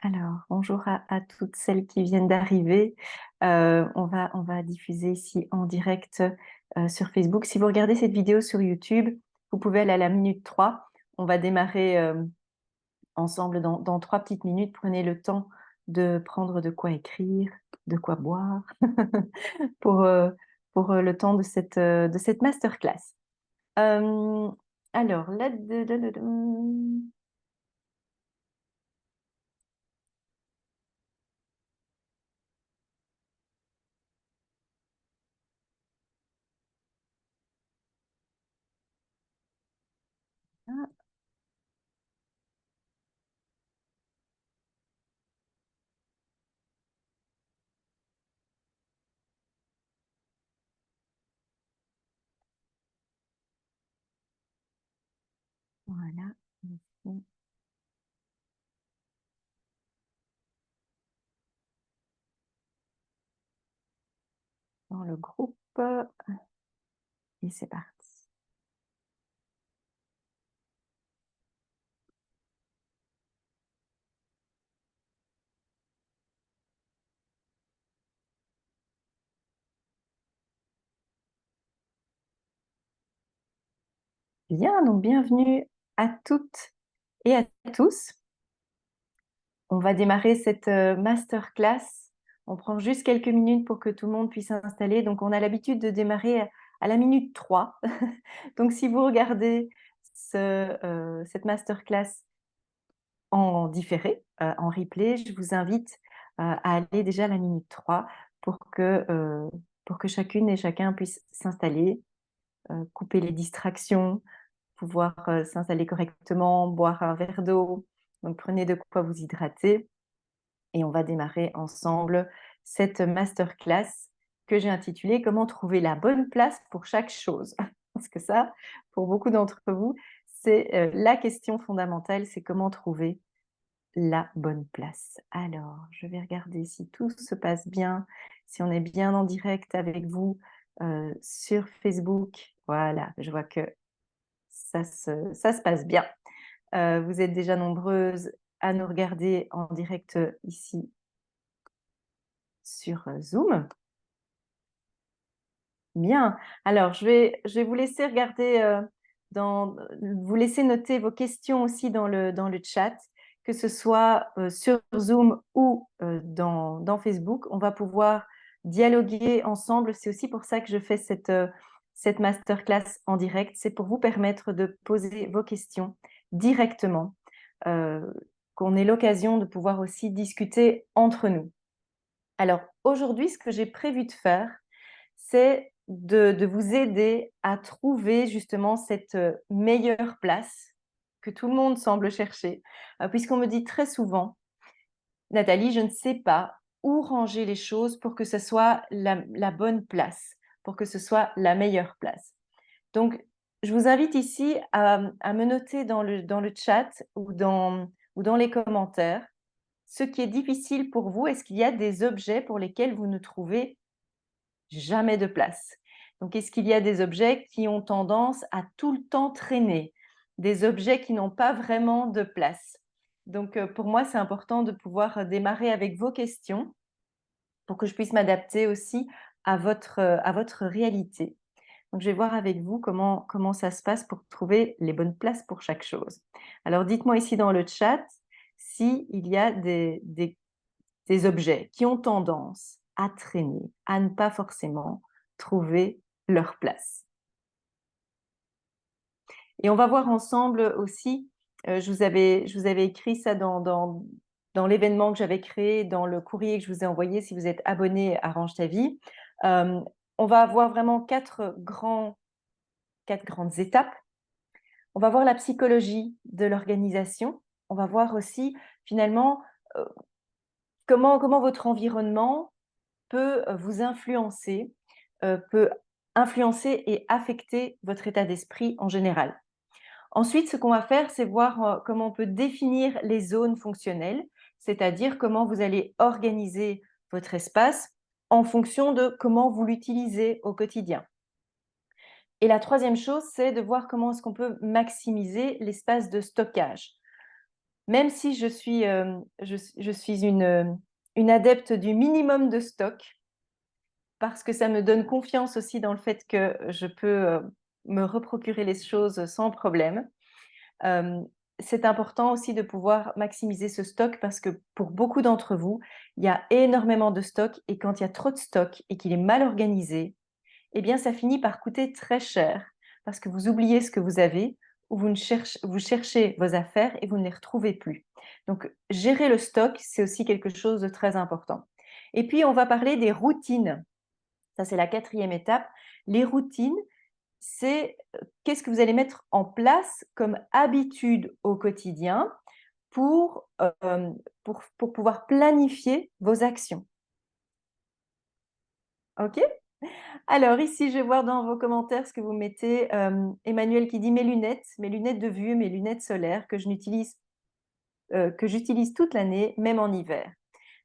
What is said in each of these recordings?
Alors, bonjour à toutes celles qui viennent d'arriver. On va diffuser ici en direct sur Facebook. Si vous regardez cette vidéo sur YouTube, vous pouvez aller à la minute 3. On va démarrer ensemble dans 3 petites minutes. Prenez le temps de prendre de quoi écrire, de quoi boire pour, le temps de cette masterclass. Alors, voilà. Ici, dans le groupe. Et c'est parti. Bien, donc bienvenue à toutes et à tous. On va démarrer cette masterclass. On prend juste quelques minutes pour que tout le monde puisse s'installer. Donc, on a l'habitude de démarrer à la minute 3. Donc, si vous regardez cette masterclass en différé, en replay, je vous invite à aller déjà à la minute 3 pour que chacune et chacun puisse s'installer, couper les distractions, pouvoir s'installer correctement, boire un verre d'eau. Donc, prenez de quoi vous hydrater et on va démarrer ensemble cette masterclass que j'ai intitulée « Comment trouver la bonne place pour chaque chose ?» Parce que ça, pour beaucoup d'entre vous, c'est la question fondamentale, c'est comment trouver la bonne place. Alors, je vais regarder si tout se passe bien, si on est bien en direct avec vous sur Facebook. Voilà, je vois que ça se passe bien. Vous êtes déjà nombreuses à nous regarder en direct ici sur Zoom. Bien. Alors, je vais vous laisser regarder, vous laisser noter vos questions aussi dans le chat, que ce soit sur Zoom ou dans Facebook. On va pouvoir dialoguer ensemble. C'est aussi pour ça que je fais cette masterclass en direct. C'est pour vous permettre de poser vos questions directement, euh, qu'on ait l'occasion de pouvoir aussi discuter entre nous. Alors, aujourd'hui, ce que j'ai prévu de faire, c'est de vous aider à trouver justement cette meilleure place que tout le monde semble chercher, puisqu'on me dit très souvent, Nathalie, je ne sais pas où ranger les choses pour que ce soit la bonne place, pour que ce soit la meilleure place. Donc, je vous invite ici à me noter dans le chat ou dans les commentaires ce qui est difficile pour vous. Est-ce qu'il y a des objets pour lesquels vous ne trouvez jamais de place? Donc, est-ce qu'il y a des objets qui ont tendance à tout le temps traîner? Des objets qui n'ont pas vraiment de place? Donc, pour moi, c'est important de pouvoir démarrer avec vos questions pour que je puisse m'adapter aussi à votre réalité. Donc, je vais voir avec vous comment ça se passe pour trouver les bonnes places pour chaque chose. Alors, dites-moi ici dans le chat s'il y a des objets qui ont tendance à traîner, à ne pas forcément trouver leur place. Et on va voir ensemble aussi, je vous avais écrit ça dans l'événement que j'avais créé, dans le courrier que je vous ai envoyé si vous êtes abonné à Range ta vie. On va avoir vraiment quatre grandes étapes. On va voir la psychologie de l'organisation. On va voir aussi finalement euh, comment votre environnement peut vous influencer, peut influencer et affecter votre état d'esprit en général. Ensuite, ce qu'on va faire, c'est voir comment on peut définir les zones fonctionnelles, c'est-à-dire comment vous allez organiser votre espace en fonction de comment vous l'utilisez au quotidien. Et la troisième chose, c'est de voir comment est-ce qu'on peut maximiser l'espace de stockage. même si je suis une adepte du minimum de stock, parce que ça me donne confiance aussi dans le fait que je peux me reprocurer les choses sans problème. Euh, c'est important aussi de pouvoir maximiser ce stock parce que pour beaucoup d'entre vous, il y a énormément de stock et quand il y a trop de stock et qu'il est mal organisé, eh bien, ça finit par coûter très cher parce que vous oubliez ce que vous avez ou vous cherchez vos affaires et vous ne les retrouvez plus. Donc, gérer le stock, c'est aussi quelque chose de très important. Et puis, on va parler des routines. Ça, c'est la quatrième étape. Les routines, c'est qu'est-ce que vous allez mettre en place comme habitude au quotidien pour pouvoir planifier vos actions. OK? Alors ici, je vais voir dans vos commentaires ce que vous mettez. Emmanuel qui dit mes lunettes de vue, mes lunettes solaires que j'utilise toute l'année, même en hiver.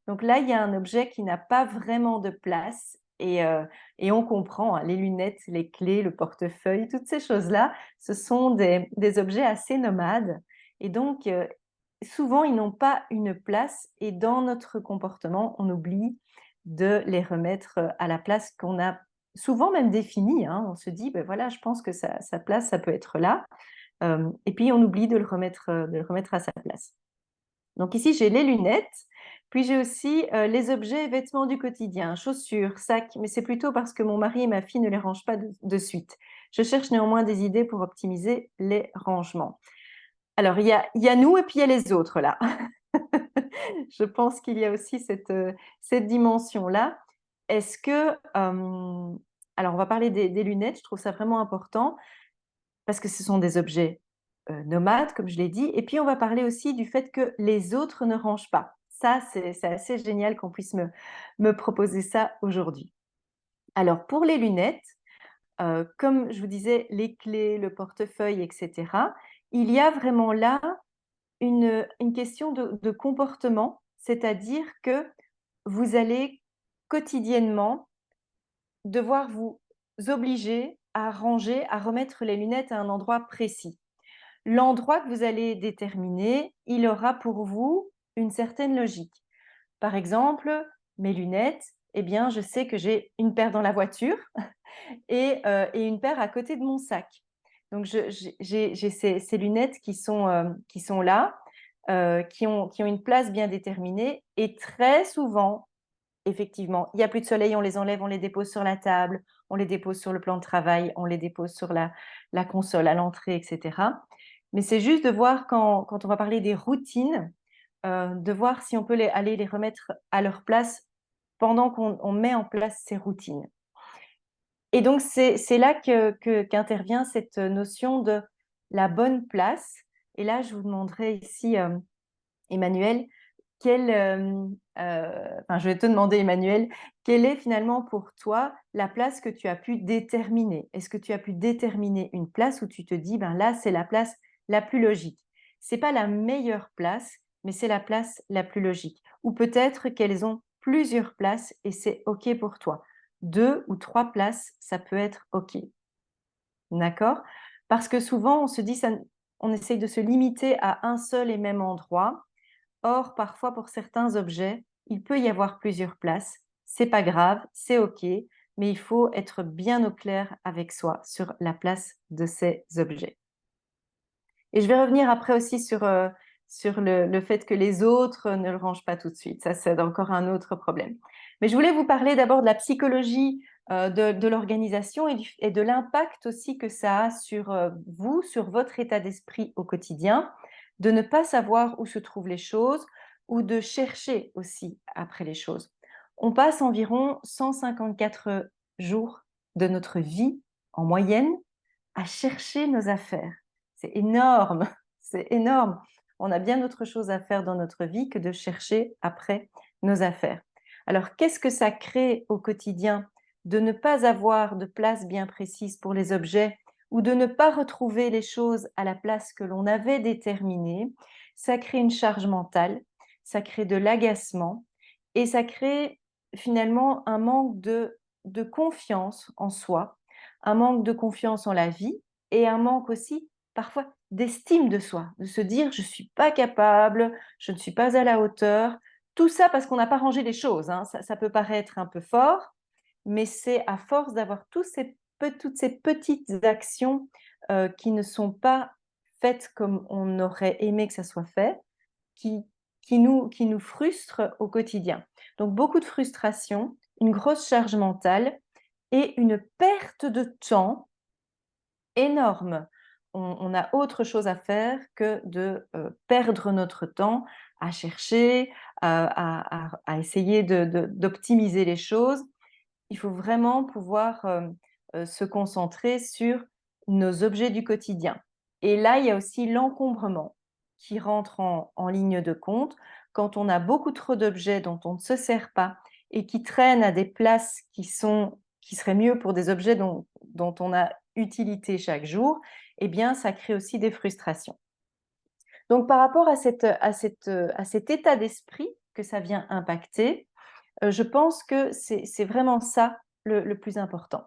Donc là, il y a un objet qui n'a pas vraiment de place et on comprend, hein, les lunettes, les clés, le portefeuille, toutes ces choses-là, ce sont des objets assez nomades et donc souvent, ils n'ont pas une place et dans notre comportement, on oublie de les remettre à la place qu'on a souvent même définie, hein. On se dit, ben voilà, je pense que sa place, ça peut être là. Et puis, on oublie de le remettre à sa place. Donc ici, j'ai les lunettes, puis j'ai aussi les objets et vêtements du quotidien, chaussures, sacs, mais c'est plutôt parce que mon mari et ma fille ne les rangent pas de suite. Je cherche néanmoins des idées pour optimiser les rangements. Alors, il y a nous et puis il y a les autres là. Je pense qu'il y a aussi cette dimension-là. Est-ce que, alors on va parler des lunettes, je trouve ça vraiment important parce que ce sont des objets nomades, comme je l'ai dit. Et puis on va parler aussi du fait que les autres ne rangent pas. Ça, c'est assez génial qu'on puisse me proposer ça aujourd'hui. Alors pour les lunettes, comme je vous disais, les clés, le portefeuille, etc., il y a vraiment là une question de comportement, c'est-à-dire que vous allez quotidiennement devoir vous obliger à ranger, à remettre les lunettes à un endroit précis. L'endroit que vous allez déterminer, il aura pour vous une certaine logique. Par exemple, mes lunettes, eh bien, je sais que j'ai une paire dans la voiture et une paire à côté de mon sac. Donc, j'ai ces lunettes qui sont là, qui ont une place bien déterminée. Et très souvent, effectivement, il n'y a plus de soleil, on les enlève, on les dépose sur la table, on les dépose sur le plan de travail, on les dépose sur la console à l'entrée, etc. Mais c'est juste de voir quand on va parler des routines, de voir si on peut aller les remettre à leur place pendant qu'on met en place ces routines. Et donc, c'est là qu'intervient cette notion de la bonne place. Et là, je vous demanderai ici, Emmanuel, enfin, je vais te demander, Emmanuel, quelle est finalement pour toi la place que tu as pu déterminer? Est-ce que tu as pu déterminer une place où tu te dis, ben là, c'est la place la plus logique? C'est pas la meilleure place, mais c'est la place la plus logique. Ou peut-être qu'elles ont plusieurs places et c'est OK pour toi. 2 ou 3 places, ça peut être OK. D'accord? Parce que souvent, on se dit, on essaye de se limiter à un seul et même endroit. Or, parfois, pour certains objets, il peut y avoir plusieurs places. C'est pas grave, c'est OK, mais il faut être bien au clair avec soi sur la place de ces objets. Et je vais revenir après aussi sur le fait que les autres ne le rangent pas tout de suite. Ça, c'est encore un autre problème. Mais je voulais vous parler d'abord de la psychologie de l'organisation et de l'impact aussi que ça a sur vous, sur votre état d'esprit au quotidien, de ne pas savoir où se trouvent les choses ou de chercher aussi après les choses. On passe environ 154 jours de notre vie en moyenne à chercher nos affaires. C'est énorme, c'est énorme. On a bien autre chose à faire dans notre vie que de chercher après nos affaires. Alors, qu'est-ce que ça crée au quotidien de ne pas avoir de place bien précise pour les objets ou de ne pas retrouver les choses à la place que l'on avait déterminée? Ça crée une charge mentale, ça crée de l'agacement et ça crée finalement un manque de confiance en soi, un manque de confiance en la vie et un manque aussi parfois d'estime de soi, de se dire je ne suis pas capable, je ne suis pas à la hauteur. Tout ça parce qu'on n'a pas rangé les choses, hein. Ça peut paraître un peu fort, mais c'est à force d'avoir toutes ces petites actions qui ne sont pas faites comme on aurait aimé que ça soit fait, qui, qui nous frustrent au quotidien. Donc beaucoup de frustration, une grosse charge mentale et une perte de temps énorme. On a autre chose à faire que de perdre notre temps à chercher, à essayer d'optimiser les choses. Il faut vraiment pouvoir se concentrer sur nos objets du quotidien. Et là, il y a aussi l'encombrement qui rentre en ligne de compte. Quand on a beaucoup trop d'objets dont on ne se sert pas et qui traînent à des places qui seraient mieux pour des objets dont on a utilité chaque jour, eh bien, ça crée aussi des frustrations. Donc, par rapport à cet état d'esprit que ça vient impacter, je pense que c'est vraiment ça le plus important.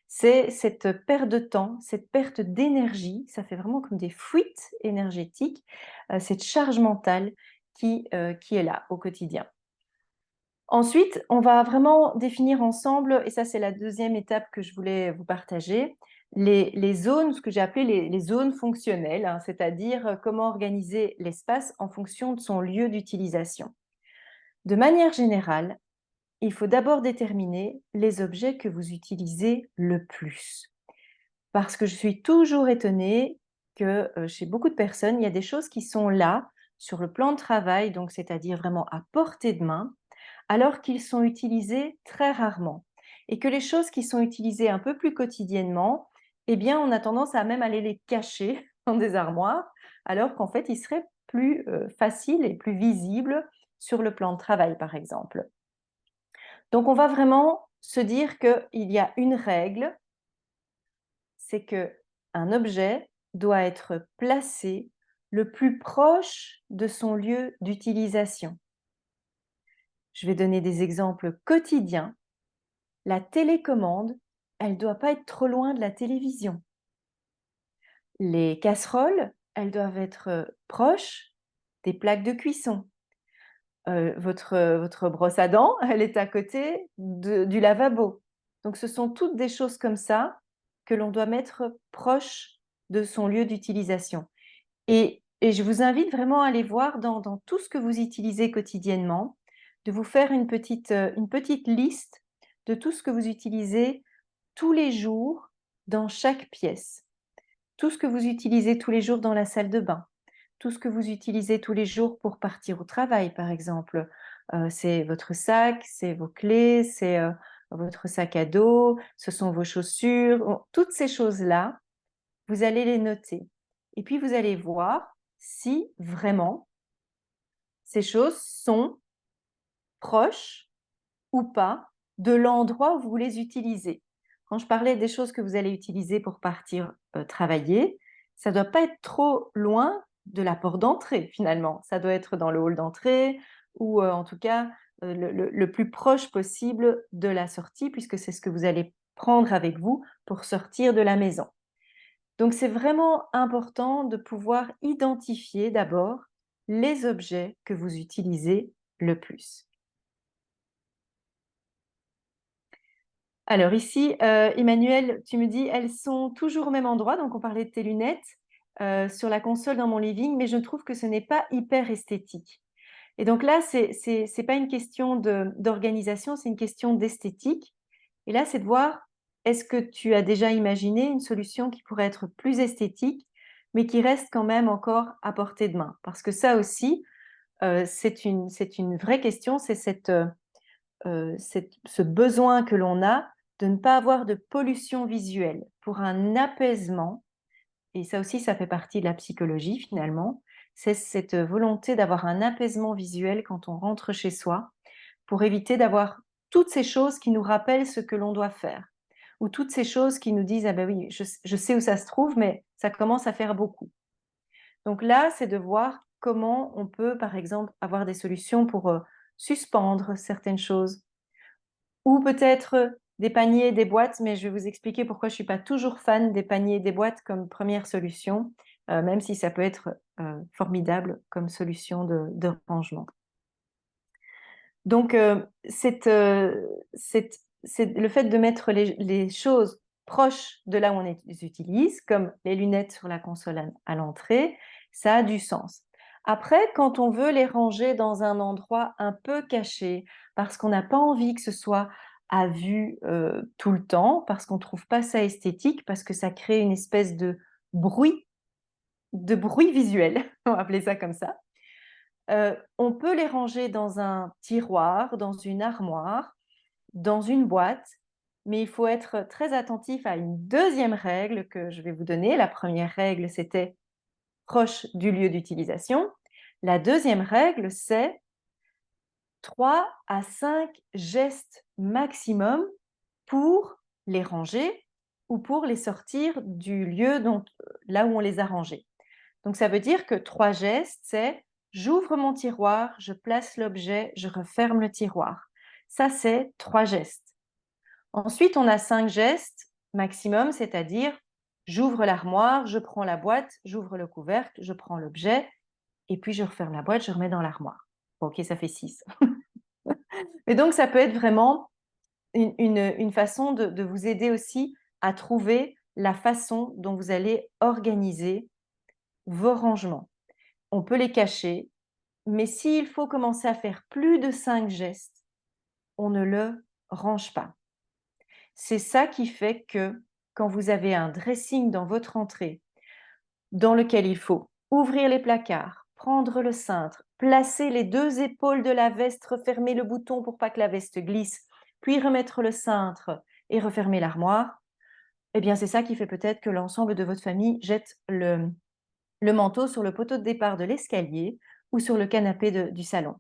C'est cette perte de temps, cette perte d'énergie, ça fait vraiment comme des fuites énergétiques, cette charge mentale qui est là au quotidien. Ensuite, on va vraiment définir ensemble, et ça c'est la deuxième étape que je voulais vous partager, les zones, ce que j'ai appelé les zones fonctionnelles, hein, c'est-à-dire comment organiser l'espace en fonction de son lieu d'utilisation. De manière générale, il faut d'abord déterminer les objets que vous utilisez le plus. Parce que je suis toujours étonnée que chez beaucoup de personnes, il y a des choses qui sont là, sur le plan de travail, donc c'est-à-dire vraiment à portée de main, alors qu'ils sont utilisés très rarement. Et que les choses qui sont utilisées un peu plus quotidiennement, eh bien, on a tendance à même aller les cacher dans des armoires, alors qu'en fait, ils seraient plus faciles et plus visibles sur le plan de travail, par exemple. Donc, on va vraiment se dire qu'il y a une règle, c'est qu'un objet doit être placé le plus proche de son lieu d'utilisation. Je vais donner des exemples quotidiens. La télécommande, elle ne doit pas être trop loin de la télévision. Les casseroles, elles doivent être proches des plaques de cuisson. Votre brosse à dents, elle est à côté du lavabo. Donc, ce sont toutes des choses comme ça que l'on doit mettre proche de son lieu d'utilisation. Et je vous invite vraiment à aller voir dans tout ce que vous utilisez quotidiennement, de vous faire une petite liste de tout ce que vous utilisez tous les jours dans chaque pièce. Tout ce que vous utilisez tous les jours dans la salle de bain, tout ce que vous utilisez tous les jours pour partir au travail, par exemple. C'est votre sac, c'est vos clés, c'est votre sac à dos, ce sont vos chaussures. Toutes ces choses-là, vous allez les noter. Et puis, vous allez voir si vraiment ces choses sont proches ou pas de l'endroit où vous les utilisez. Quand je parlais des choses que vous allez utiliser pour partir travailler, ça ne doit pas être trop loin de la porte d'entrée finalement. Ça doit être dans le hall d'entrée ou en tout cas le plus proche possible de la sortie puisque c'est ce que vous allez prendre avec vous pour sortir de la maison. Donc c'est vraiment important de pouvoir identifier d'abord les objets que vous utilisez le plus. Alors ici, Emmanuel, tu me dis: «Elles sont toujours au même endroit», donc on parlait de tes lunettes, sur la console dans mon living, mais je trouve que ce n'est pas hyper esthétique. Et donc là, c'est pas une question d'organisation, c'est une question d'esthétique. Et là, c'est de voir, est-ce que tu as déjà imaginé une solution qui pourrait être plus esthétique, mais qui reste quand même encore à portée de main? Parce que ça aussi, c'est une vraie question, c'est ce besoin que l'on a de ne pas avoir de pollution visuelle pour un apaisement. Et ça aussi, ça fait partie de la psychologie finalement. C'est cette volonté d'avoir un apaisement visuel quand on rentre chez soi pour éviter d'avoir toutes ces choses qui nous rappellent ce que l'on doit faire ou toutes ces choses qui nous disent: «Ah ben oui, je sais où ça se trouve, mais ça commence à faire beaucoup». Donc là, c'est de voir comment on peut, par exemple, avoir des solutions pour suspendre certaines choses ou peut-être des paniers et des boîtes, mais je vais vous expliquer pourquoi je ne suis pas toujours fan des paniers et des boîtes comme première solution. même si ça peut être formidable comme solution de rangement. Donc, le fait de mettre les choses proches de là où on les utilise, comme les lunettes sur la console à l'entrée, ça a du sens. Après, quand on veut les ranger dans un endroit un peu caché, parce qu'on n'a pas envie que ce soit à vue tout le temps, parce qu'on ne trouve pas ça esthétique, parce que ça crée une espèce bruit, de bruit visuel, on va appeler ça comme ça. On peut les ranger dans un tiroir, dans une armoire, dans une boîte, mais il faut être très attentif à une deuxième règle que je vais vous donner. La première règle, c'était proche du lieu d'utilisation. La deuxième règle, c'est 3 à 5 gestes maximum pour les ranger ou pour les sortir du lieu là où on les a rangés. Donc, ça veut dire que 3 gestes, c'est j'ouvre mon tiroir, je place l'objet, je referme le tiroir. Ça, c'est 3 gestes. Ensuite, on a 5 gestes maximum, c'est-à-dire j'ouvre l'armoire, je prends la boîte, j'ouvre le couvercle, je prends l'objet, et puis je referme la boîte, je remets dans l'armoire. Bon, ok, ça fait 6. Mais donc, ça peut être vraiment une façon de vous aider aussi à trouver la façon dont vous allez organiser vos rangements. On peut les cacher, mais s'il faut commencer à faire plus de 5 gestes, on ne le range pas. C'est ça qui fait que quand vous avez un dressing dans votre entrée, dans lequel il faut ouvrir les placards, prendre le cintre, placer les 2 épaules de la veste, refermer le bouton pour pas que la veste glisse, puis remettre le cintre et refermer l'armoire, eh bien c'est ça qui fait peut-être que l'ensemble de votre famille jette le manteau sur le poteau de départ de l'escalier ou sur le canapé du salon.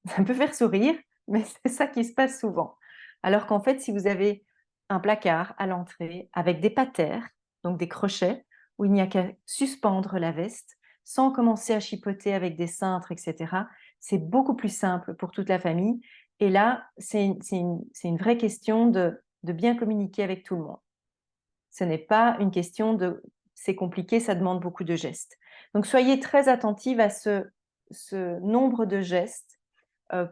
Ça peut faire sourire, mais c'est ça qui se passe souvent. Alors qu'en fait, si vous avez un placard à l'entrée avec des patères, donc des crochets, où il n'y a qu'à suspendre la veste, sans commencer à chipoter avec des cintres, etc., c'est beaucoup plus simple pour toute la famille. Et là, c'est une vraie question de bien communiquer avec tout le monde. Ce n'est pas une question de c'est compliqué, ça demande beaucoup de gestes. Donc soyez très attentive à ce nombre de gestes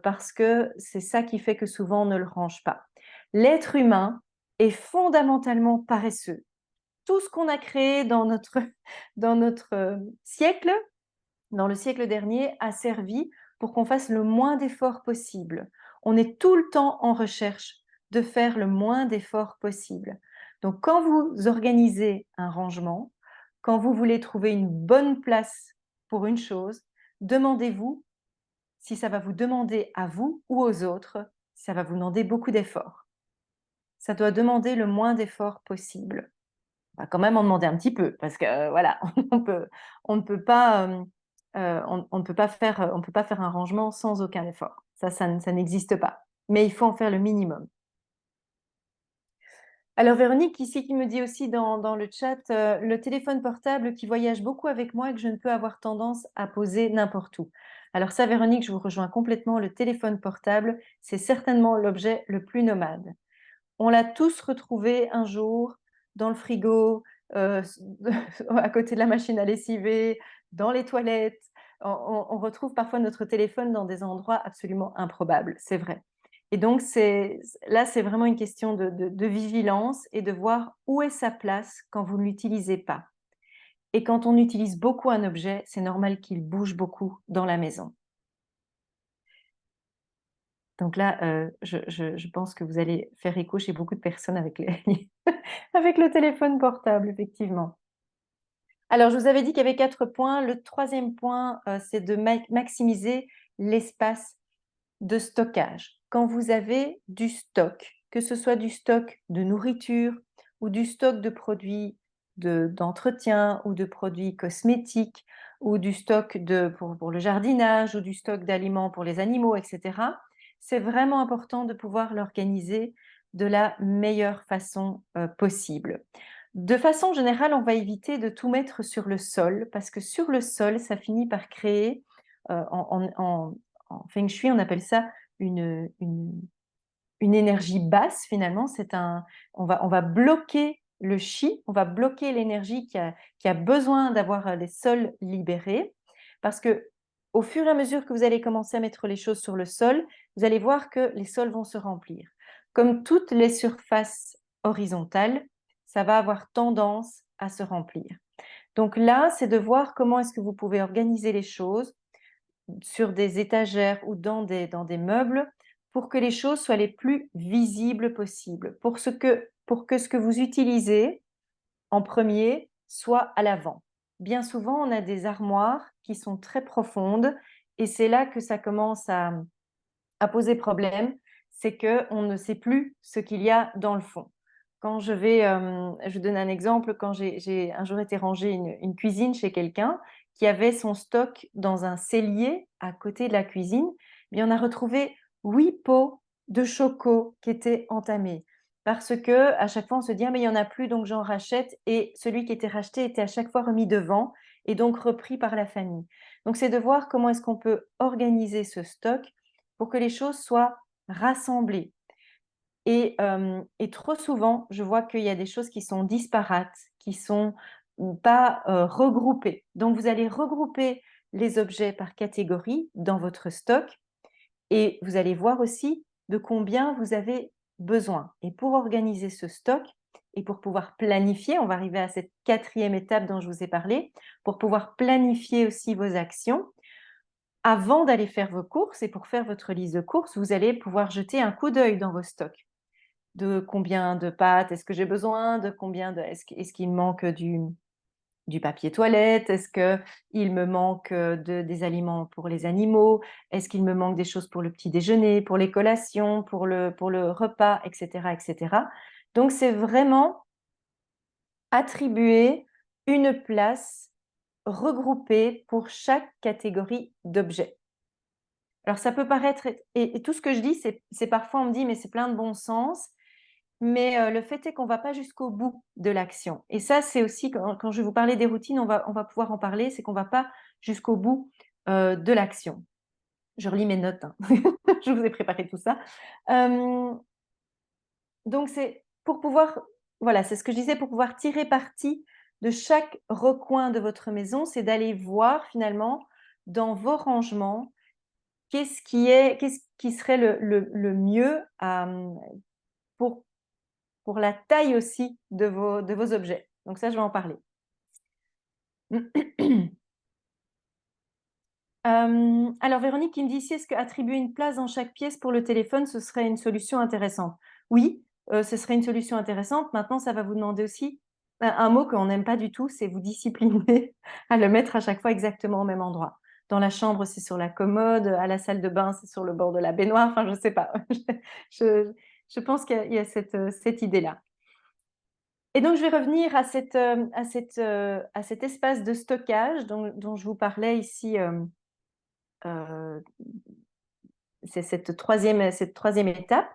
parce que c'est ça qui fait que souvent on ne le range pas. L'être humain est fondamentalement paresseux. Tout ce qu'on a créé dans notre siècle, dans le siècle dernier, a servi pour qu'on fasse le moins d'efforts possible. On est tout le temps en recherche de faire le moins d'efforts possible. Donc, quand vous organisez un rangement, quand vous voulez trouver une bonne place pour une chose, demandez-vous si ça va vous demander à vous ou aux autres, si ça va vous demander beaucoup d'efforts. Ça doit demander le moins d'efforts possible. On va quand même en demander un petit peu, parce que voilà, on ne peut pas faire un rangement sans aucun effort. Ça n'existe pas. Mais il faut en faire le minimum. Alors Véronique, ici, qui me dit aussi dans le chat, le téléphone portable qui voyage beaucoup avec moi et que je ne peux avoir tendance à poser n'importe où. Alors ça, Véronique, je vous rejoins complètement. Le téléphone portable, c'est certainement l'objet le plus nomade. On l'a tous retrouvé un jour dans le frigo, à côté de la machine à lessiver, dans les toilettes. On retrouve parfois notre téléphone dans des endroits absolument improbables, c'est vrai. Et donc, là, c'est vraiment une question de vigilance et de voir où est sa place quand vous ne l'utilisez pas. Et quand on utilise beaucoup un objet, c'est normal qu'il bouge beaucoup dans la maison. Donc là, je pense que vous allez faire écho chez beaucoup de personnes avec avec le téléphone portable, effectivement. Alors, je vous avais dit qu'il y avait 4 points. Le 3e point, c'est de maximiser l'espace de stockage. Quand vous avez du stock, que ce soit du stock de nourriture ou du stock de produits d'entretien ou de produits cosmétiques ou du stock pour le jardinage ou du stock d'aliments pour les animaux, etc., c'est vraiment important de pouvoir l'organiser de la meilleure façon possible. De façon générale, on va éviter de tout mettre sur le sol parce que sur le sol, ça finit par créer, en feng shui, on appelle ça une énergie basse finalement. On va bloquer le chi, on va bloquer l'énergie qui a besoin d'avoir les sols libérés, parce que au fur et à mesure que vous allez commencer à mettre les choses sur le sol, vous allez voir que les sols vont se remplir. Comme toutes les surfaces horizontales, ça va avoir tendance à se remplir. Donc là, c'est de voir comment est-ce que vous pouvez organiser les choses sur des étagères ou dans des meubles pour que les choses soient les plus visibles possibles, pour que ce que vous utilisez en premier soit à l'avant. Bien souvent, on a des armoires qui sont très profondes et c'est là que ça commence à poser problème, c'est qu'on ne sait plus ce qu'il y a dans le fond. Quand je donne un exemple, quand j'ai un jour été ranger une cuisine chez quelqu'un qui avait son stock dans un cellier à côté de la cuisine, eh bien on a retrouvé 8 pots de choco qui étaient entamés. Parce que à chaque fois on se dit ah mais il y en a plus donc j'en rachète, et celui qui était racheté était à chaque fois remis devant et donc repris par la famille. Donc c'est de voir comment est-ce qu'on peut organiser ce stock pour que les choses soient rassemblées. Et trop souvent, je vois qu'il y a des choses qui sont disparates, qui sont pas regroupées. Donc, vous allez regrouper les objets par catégorie dans votre stock et vous allez voir aussi de combien vous avez besoin. Et pour organiser ce stock et pour pouvoir planifier, on va arriver à cette 4e étape dont je vous ai parlé, pour pouvoir planifier aussi vos actions, avant d'aller faire vos courses et pour faire votre liste de courses, vous allez pouvoir jeter un coup d'œil dans vos stocks. De combien de pâtes est-ce que j'ai besoin, de combien de est-ce qu'il me manque du papier toilette, est-ce qu'il me manque des aliments pour les animaux, est-ce qu'il me manque des choses pour le petit déjeuner, pour les collations, pour le repas, etc., etc. Donc c'est vraiment attribuer une place regroupée pour chaque catégorie d'objets. Alors ça peut paraître, et tout ce que je dis, c'est parfois on me dit mais c'est plein de bon sens, mais le fait est qu'on ne va pas jusqu'au bout de l'action. Et ça, c'est aussi quand je vais vous parler des routines, on va pouvoir en parler, c'est qu'on ne va pas jusqu'au bout de l'action. Je relis mes notes, hein. Je vous ai préparé tout ça. Donc c'est pour pouvoir, voilà, c'est ce que je disais, pour pouvoir tirer parti de chaque recoin de votre maison, c'est d'aller voir finalement dans vos rangements qu'est-ce qui serait le mieux pour la taille aussi de vos objets. Donc ça, je vais en parler. Alors Véronique qui me dit ici, est-ce qu'attribuer une place dans chaque pièce pour le téléphone, ce serait une solution intéressante? Oui, ce serait une solution intéressante. Maintenant, ça va vous demander aussi un mot qu'on n'aime pas du tout, c'est vous discipliner à le mettre à chaque fois exactement au même endroit. Dans la chambre, c'est sur la commode, à la salle de bain, c'est sur le bord de la baignoire, enfin, je ne sais pas. Je pense qu'il y a cette idée-là. Et donc, je vais revenir à cet espace de stockage dont je vous parlais ici. C'est cette troisième étape.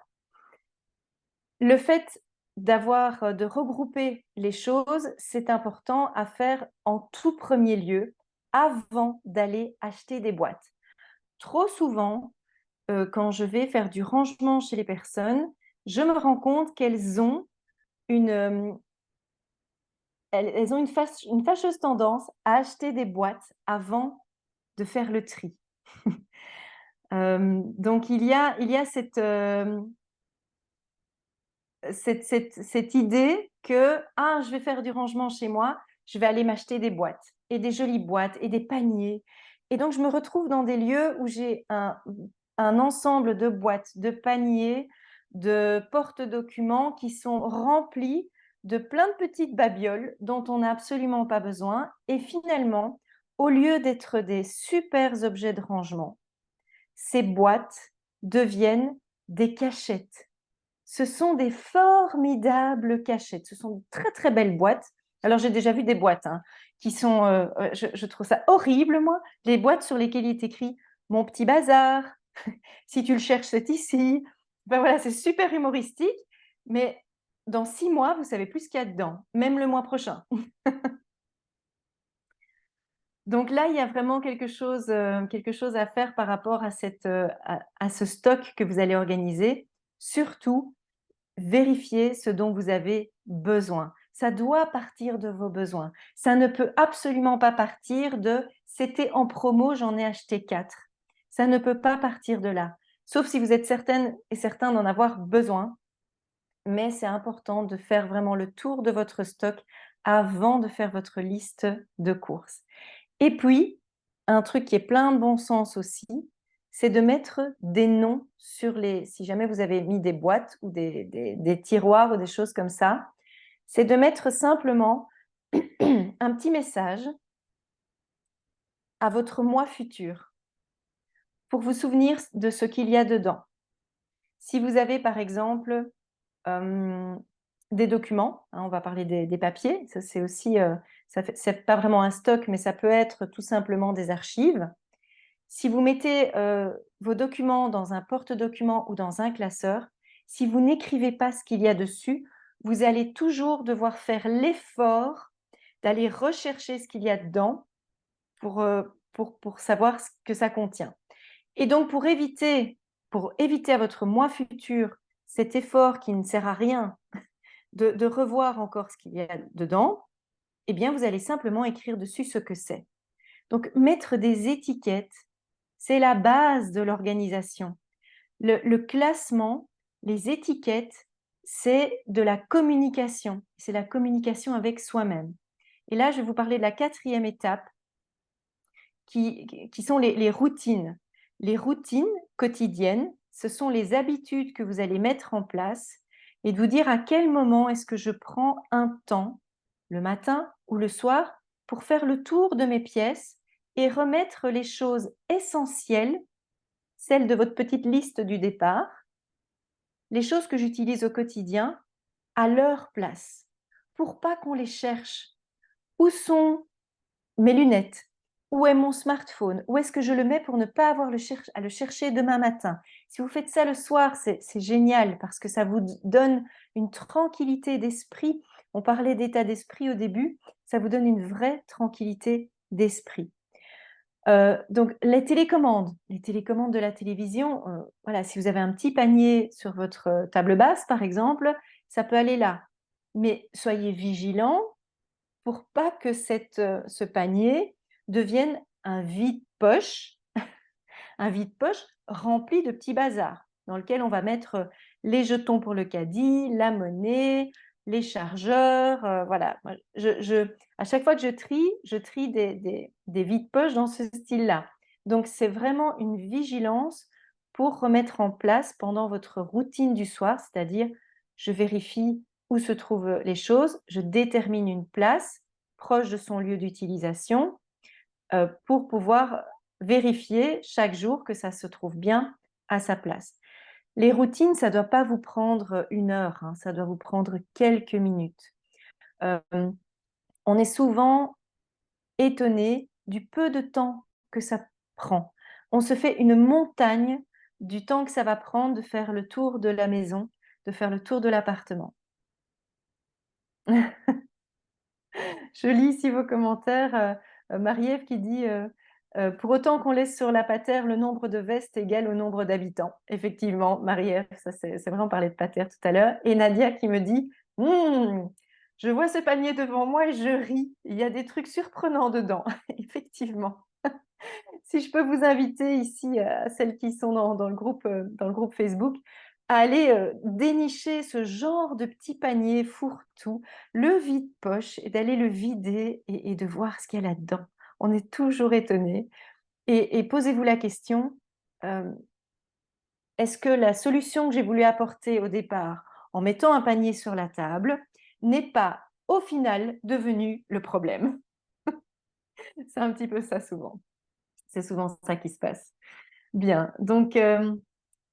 Le fait de regrouper les choses, c'est important à faire en tout premier lieu avant d'aller acheter des boîtes. Trop souvent, quand je vais faire du rangement chez les personnes, je me rends compte qu'elles ont une une fâcheuse tendance à acheter des boîtes avant de faire le tri. Donc il y a cette idée que ah, je vais faire du rangement chez moi, je vais aller m'acheter des boîtes et des jolies boîtes et des paniers. Et donc je me retrouve dans des lieux où j'ai un ensemble de boîtes, de paniers, de porte-documents qui sont remplis de plein de petites babioles dont on n'a absolument pas besoin. Et finalement, au lieu d'être des super objets de rangement, ces boîtes deviennent des cachettes. Ce sont des formidables cachettes. Ce sont de très, très belles boîtes. Alors, j'ai déjà vu des boîtes qui sont… je trouve ça horrible, moi. Les boîtes sur lesquelles il est écrit « Mon petit bazar »,« Si tu le cherches, c'est ici ». Ben voilà, c'est super humoristique. Mais dans 6 mois, vous savez plus ce qu'il y a dedans, même le mois prochain. Donc là, il y a vraiment quelque chose à faire par rapport à ce stock que vous allez organiser. Surtout, vérifiez ce dont vous avez besoin. Ça doit partir de vos besoins. Ça ne peut absolument pas partir de « c'était en promo, j'en ai acheté 4 ». Ça ne peut pas partir de là, sauf si vous êtes certaine et certain d'en avoir besoin. Mais c'est important de faire vraiment le tour de votre stock avant de faire votre liste de courses. Et puis, un truc qui est plein de bon sens aussi, c'est de mettre des noms sur les… Si jamais vous avez mis des boîtes ou des tiroirs ou des choses comme ça, c'est de mettre simplement un petit message à votre moi futur pour vous souvenir de ce qu'il y a dedans. Si vous avez par exemple des documents, hein, on va parler des papiers, ça c'est aussi, c'est pas vraiment un stock, mais ça peut être tout simplement des archives. Si vous mettez vos documents dans un porte-documents ou dans un classeur, si vous n'écrivez pas ce qu'il y a dessus, vous allez toujours devoir faire l'effort d'aller rechercher ce qu'il y a dedans pour savoir ce que ça contient. Et donc, pour éviter à votre moi futur cet effort qui ne sert à rien de revoir encore ce qu'il y a dedans, eh bien, vous allez simplement écrire dessus ce que c'est. Donc, mettre des étiquettes, c'est la base de l'organisation. Le classement, les étiquettes, c'est de la communication. C'est la communication avec soi-même. Et là, je vais vous parler de la 4e étape, qui sont les routines. Les routines quotidiennes, ce sont les habitudes que vous allez mettre en place et de vous dire à quel moment est-ce que je prends un temps, le matin ou le soir, pour faire le tour de mes pièces et remettre les choses essentielles, celles de votre petite liste du départ, les choses que j'utilise au quotidien, à leur place, pour pas qu'on les cherche. Où sont mes lunettes? Où est mon smartphone? Où est-ce que je le mets pour ne pas avoir à le chercher demain matin? Si vous faites ça le soir, c'est génial parce que ça vous donne une tranquillité d'esprit. On parlait d'état d'esprit au début, ça vous donne une vraie tranquillité d'esprit. Donc les télécommandes de la télévision, voilà, si vous avez un petit panier sur votre table basse, par exemple, ça peut aller là. Mais soyez vigilants pour pas que ce panier devienne un vide-poche, un vide-poche rempli de petits bazars, dans lequel on va mettre les jetons pour le caddie, la monnaie, les chargeurs, voilà. À chaque fois que je trie des vides-poches dans ce style-là. Donc, c'est vraiment une vigilance pour remettre en place pendant votre routine du soir, c'est-à-dire je vérifie où se trouvent les choses, je détermine une place proche de son lieu d'utilisation pour pouvoir vérifier chaque jour que ça se trouve bien à sa place. Les routines, ça ne doit pas vous prendre 1 heure, hein, ça doit vous prendre quelques minutes. On est souvent étonné du peu de temps que ça prend. On se fait une montagne du temps que ça va prendre de faire le tour de la maison, de faire le tour de l'appartement. Je lis ici vos commentaires. Marie-Ève qui dit pour autant qu'on laisse sur la patère le nombre de vestes égal au nombre d'habitants. Effectivement, Marie-Ève, ça c'est vrai, on parlait de patère tout à l'heure. Et Nadia qui me dit je vois ce panier devant moi et je ris. Il y a des trucs surprenants dedans. Effectivement. Si je peux vous inviter ici, à celles qui sont dans le groupe Facebook, à aller dénicher ce genre de petit panier fourre-tout, le vide-poche, et d'aller le vider et de voir ce qu'il y a là-dedans. On est toujours étonné. Et posez-vous la question, est-ce que la solution que j'ai voulu apporter au départ, en mettant un panier sur la table, n'est pas au final devenue le problème? C'est un petit peu ça souvent. C'est souvent ça qui se passe. Bien, donc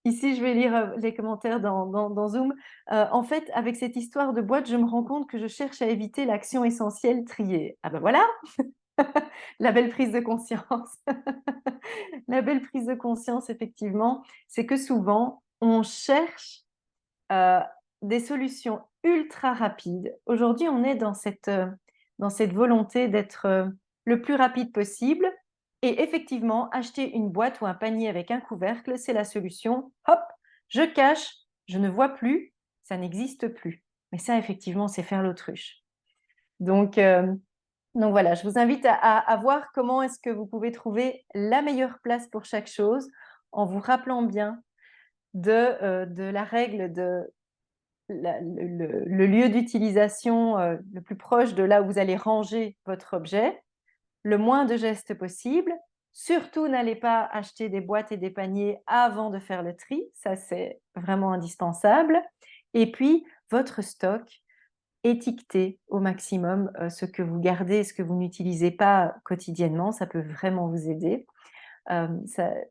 ici, je vais lire les commentaires dans Zoom. En fait, avec cette histoire de boîte, je me rends compte que je cherche à éviter l'action essentielle triée. Ah ben voilà, la belle prise de conscience. La belle prise de conscience, effectivement, c'est que souvent, on cherche euh, des solutions ultra rapides. Aujourd'hui, on est dans cette volonté d'être le plus rapide possible. Et effectivement, acheter une boîte ou un panier avec un couvercle, c'est la solution. Hop, je cache, je ne vois plus, ça n'existe plus. Mais ça, effectivement, c'est faire l'autruche. Donc, euh, donc voilà, je vous invite à voir comment est-ce que vous pouvez trouver la meilleure place pour chaque chose en vous rappelant bien de la règle de le lieu d'utilisation le plus proche de là où vous allez ranger votre objet, le moins de gestes possible. Surtout, n'allez pas acheter des boîtes et des paniers avant de faire le tri, ça c'est vraiment indispensable. Et puis, votre stock, étiquetez au maximum ce que vous gardez et ce que vous n'utilisez pas quotidiennement, ça peut vraiment vous aider. C'est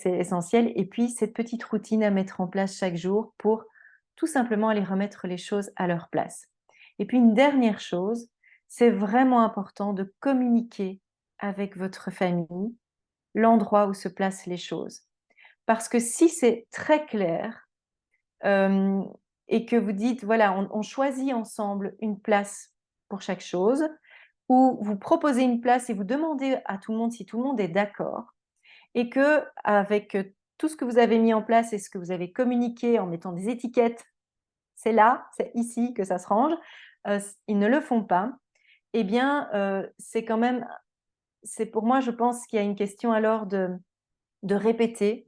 essentiel. Et puis, cette petite routine à mettre en place chaque jour pour tout simplement aller remettre les choses à leur place. Et puis, une dernière chose, c'est vraiment important de communiquer avec votre famille l'endroit où se placent les choses. Parce que si c'est très clair euh, et que vous dites, voilà, on choisit ensemble une place pour chaque chose, ou vous proposez une place et vous demandez à tout le monde si tout le monde est d'accord, et que avec tout ce que vous avez mis en place et ce que vous avez communiqué en mettant des étiquettes, c'est là, c'est ici que ça se range, ils ne le font pas, eh bien, c'est quand même, c'est pour moi, je pense qu'il y a une question alors de répéter,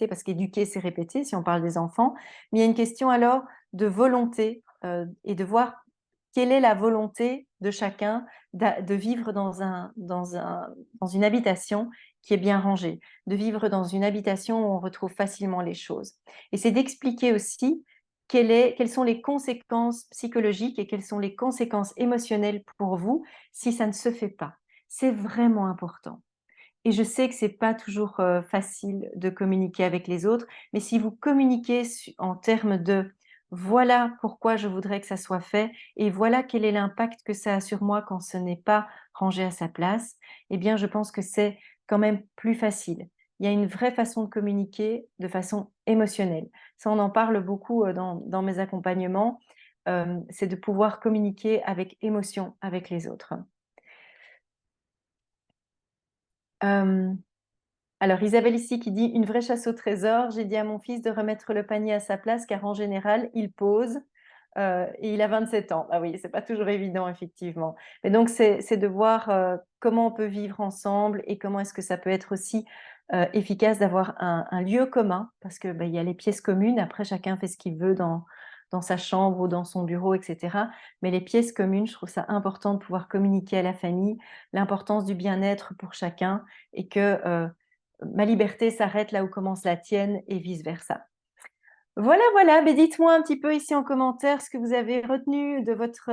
parce qu'éduquer, c'est répéter, si on parle des enfants, mais il y a une question alors de volonté et de voir quelle est la volonté de chacun de vivre dans une habitation qui est bien rangée, de vivre dans une habitation où on retrouve facilement les choses. Et c'est d'expliquer aussi quelles sont les conséquences psychologiques et quelles sont les conséquences émotionnelles pour vous si ça ne se fait pas. C'est vraiment important. Et je sais que c'est pas toujours facile de communiquer avec les autres, mais si vous communiquez en termes de voilà pourquoi je voudrais que ça soit fait et voilà quel est l'impact que ça a sur moi quand ce n'est pas rangé à sa place, eh bien je pense que c'est quand même plus facile. Il y a une vraie façon de communiquer de façon émotionnelle. Ça, on en parle beaucoup dans mes accompagnements, c'est de pouvoir communiquer avec émotion avec les autres. Euh, Alors, Isabelle ici qui dit une vraie chasse au trésor. J'ai dit à mon fils de remettre le panier à sa place car en général, il pose et il a 27 ans. Ah oui, c'est pas toujours évident, effectivement. Mais donc, c'est de voir comment on peut vivre ensemble et comment est-ce que ça peut être aussi efficace d'avoir un lieu commun parce que il y a les pièces communes. Après, chacun fait ce qu'il veut dans sa chambre ou dans son bureau, etc. Mais les pièces communes, je trouve ça important de pouvoir communiquer à la famille l'importance du bien-être pour chacun et que ma liberté s'arrête là où commence la tienne et vice-versa. Voilà, voilà. Mais dites-moi un petit peu ici en commentaire ce que vous avez retenu de votre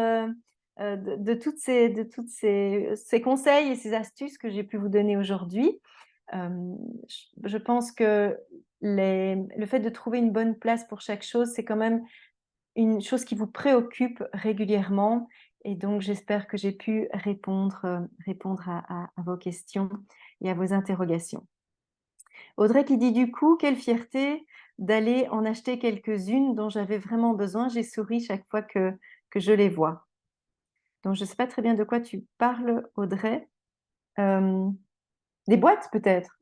ces conseils et ces astuces que j'ai pu vous donner aujourd'hui. Euh, je pense que le fait de trouver une bonne place pour chaque chose, c'est quand même une chose qui vous préoccupe régulièrement. Et donc, j'espère que j'ai pu répondre à vos questions et à vos interrogations. Audrey qui dit du coup, quelle fierté d'aller en acheter quelques-unes dont j'avais vraiment besoin. J'ai souri chaque fois que je les vois. Donc, je ne sais pas très bien de quoi tu parles, Audrey. Euh, des boîtes peut-être.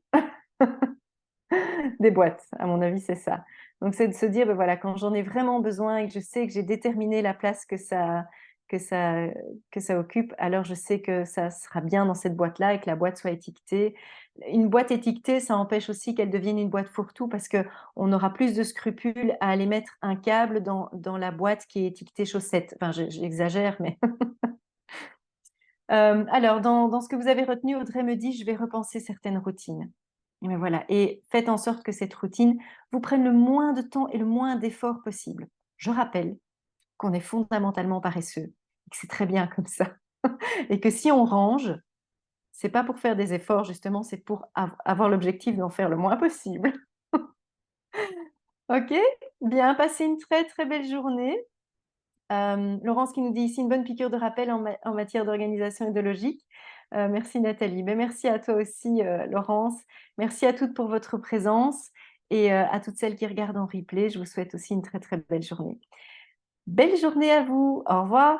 Des boîtes, à mon avis, c'est ça. Donc, c'est de se dire, ben voilà, quand j'en ai vraiment besoin et que je sais que j'ai déterminé la place que ça, que ça occupe, alors je sais que ça sera bien dans cette boîte-là et que la boîte soit étiquetée. Une boîte étiquetée, ça empêche aussi qu'elle devienne une boîte fourre-tout parce qu'on aura plus de scrupules à aller mettre un câble dans la boîte qui est étiquetée chaussettes. Enfin, j'exagère, mais... alors, dans ce que vous avez retenu, Audrey me dit, je vais repenser certaines routines. Et bien voilà. Et faites en sorte que cette routine vous prenne le moins de temps et le moins d'efforts possible. Je rappelle qu'on est fondamentalement paresseux, et que c'est très bien comme ça. Et que si on range, c'est pas pour faire des efforts, justement, c'est pour avoir l'objectif d'en faire le moins possible. Ok? Bien, passez une très très belle journée. Laurence qui nous dit ici une bonne piqûre de rappel en matière d'organisation et de logique. Merci Nathalie. Mais merci à toi aussi Laurence. Merci à toutes pour votre présence et à toutes celles qui regardent en replay. Je vous souhaite aussi une très très belle journée. Belle journée à vous. Au revoir.